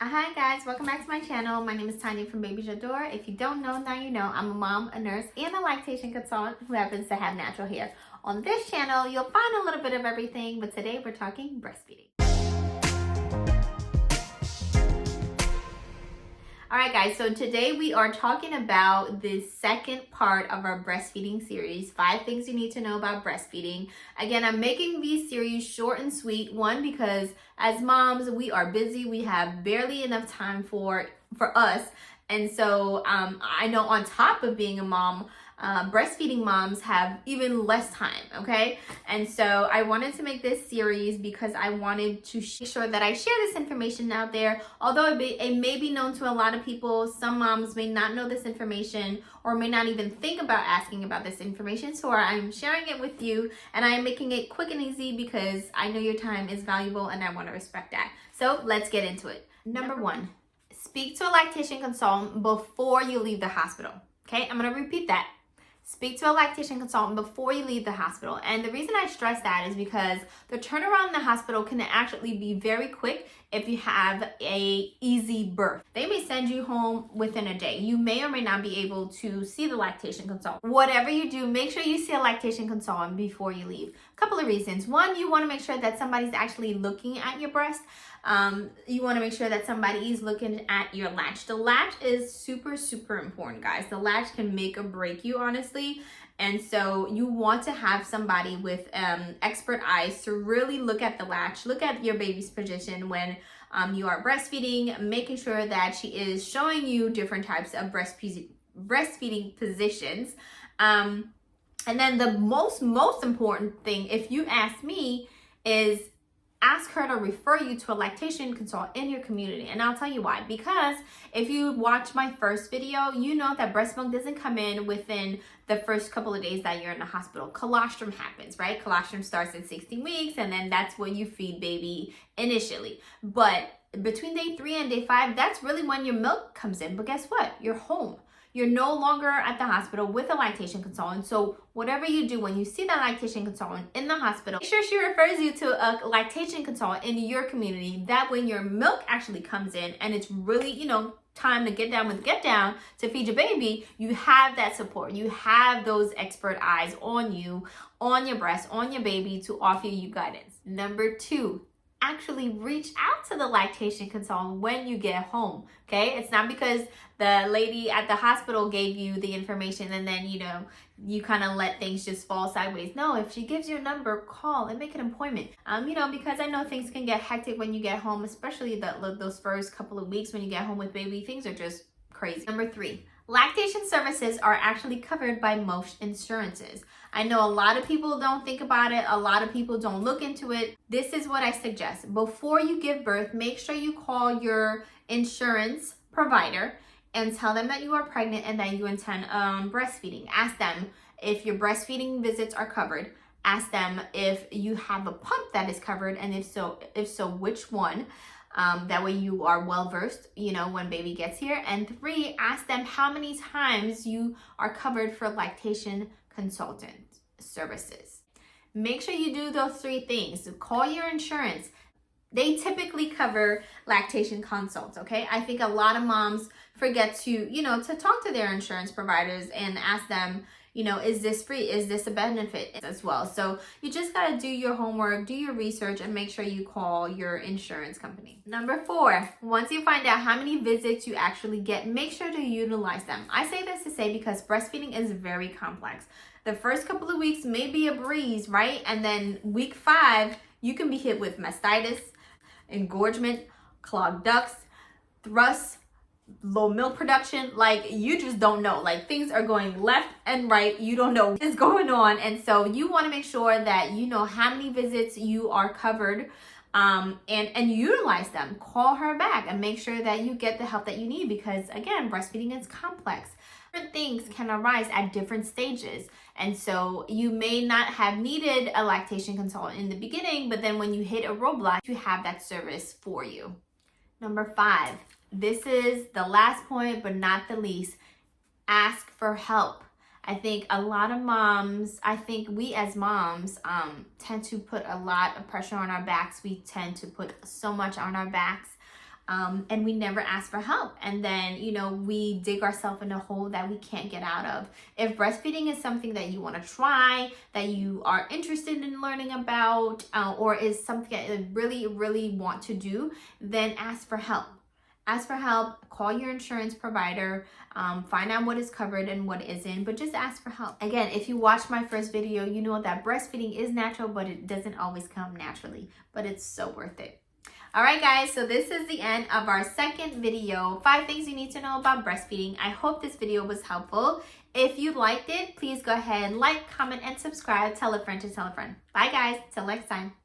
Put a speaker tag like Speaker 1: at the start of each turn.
Speaker 1: Hi guys, welcome back to my channel. My name is Tanya from Baby J'adore. If you don't know, now you know. I'm a mom, a nurse, and a lactation consultant who happens to have natural hair. On this channel, you'll find a little bit of everything, but today we're talking breastfeeding. All right guys, so today we are talking about the second part of our breastfeeding series, 5 things you need to know about breastfeeding. Again, I'm making these series short and sweet. One, because as moms, we are busy. We have barely enough time for us. And so I know on top of being a mom, breastfeeding moms have even less time, okay? And so I wanted to make this series because I wanted to make sure that I share this information out there. Although it may be known to a lot of people, some moms may not know this information or may not even think about asking about this information. So I'm sharing it with you, and I am making it quick and easy because I know your time is valuable and I want to respect that. So let's get into it. Number 1, speak to a lactation consultant before you leave the hospital. Okay, I'm going to repeat that. Speak to a lactation consultant before you leave the hospital. And the reason I stress that is because the turnaround in the hospital can actually be very quick if you have a easy birth. They may send you home within a day. You may or may not be able to see the lactation consultant. Whatever you do, make sure you see a lactation consultant before you leave. A couple of reasons. One, you want to make sure that somebody's actually looking at your breast. You want to make sure that somebody is looking at your latch. The latch is super, super important, guys. The latch can make or break you, honestly. And so you want to have somebody with expert eyes to really look at the latch, look at your baby's position when you are breastfeeding, making sure that she is showing you different types of breastfeeding positions. And then the most important thing, if you ask me, is ask her to refer you to a lactation consultant in your community. And I'll tell you why. Because if you watch my first video, you know that breast milk doesn't come in within the first couple of days that you're in the hospital. Colostrum happens, right? Colostrum starts at 16 weeks, and then that's when you feed baby initially. But between day 3 and day 5, that's really when your milk comes in. But guess what? You're home. You're no longer at the hospital with a lactation consultant. So whatever you do when you see that lactation consultant in the hospital, make sure she refers you to a lactation consultant in your community. That when your milk actually comes in and it's really, time to get down to feed your baby, you have that support. You have those expert eyes on you, on your breast, on your baby to offer you guidance. Number 2, actually reach out to the lactation consultant when you get home. Okay, it's not because the lady at the hospital gave you the information and then you kind of let things just fall sideways. No, if she gives you a number, call and make an appointment. Because I know things can get hectic when you get home, especially those first couple of weeks when you get home with baby. Things are just crazy. Number 3, lactation services are actually covered by most insurances. I know a lot of people don't think about it. A lot of people don't look into it. This is what I suggest. Before you give birth, make sure you call your insurance provider and tell them that you are pregnant and that you intend breastfeeding. Ask them if your breastfeeding visits are covered. Ask them if you have a pump that is covered, and if so, which one. That way you are well versed, when baby gets here. And 3, ask them how many times you are covered for lactation consultant services. Make sure you do those 3 things. Call your insurance. They typically cover lactation consults, okay? I think a lot of moms forget to, to talk to their insurance providers and ask them, is this free? Is this a benefit as well? So you just got to do your homework, do your research, and make sure you call your insurance company. Number 4, once you find out how many visits you actually get, make sure to utilize them. I say this to say because breastfeeding is very complex. The first couple of weeks may be a breeze, right? And then week 5, you can be hit with mastitis, engorgement, clogged ducts, thrusts, low milk production. Like, you just don't know. Like, things are going left and right. You don't know what is going on. And so you want to make sure that you know how many visits you are covered, and utilize them. Call her back and make sure that you get the help that you need, because again, breastfeeding is complex. Different things can arise at different stages. And so you may not have needed a lactation consultant in the beginning, but then when you hit a roadblock, you have that service for you. Number 5, this is the last point, but not the least. Ask for help. I think a lot of moms, we as moms tend to put a lot of pressure on our backs. We tend to put so much on our backs. and we never ask for help. And then, you know, we dig ourselves in a hole that we can't get out of. If breastfeeding is something that you want to try, that you are interested in learning about, or is something that you really, really want to do, then ask for help. Ask for help, call your insurance provider, find out what is covered and what isn't, but just ask for help. Again, if you watched my first video, you know that breastfeeding is natural, but it doesn't always come naturally, but it's so worth it. All right, guys, so this is the end of our second video, 5 things you need to know about breastfeeding. I hope this video was helpful. If you liked it, please go ahead, like, comment, and subscribe. Tell a friend to tell a friend. Bye, guys. Till next time.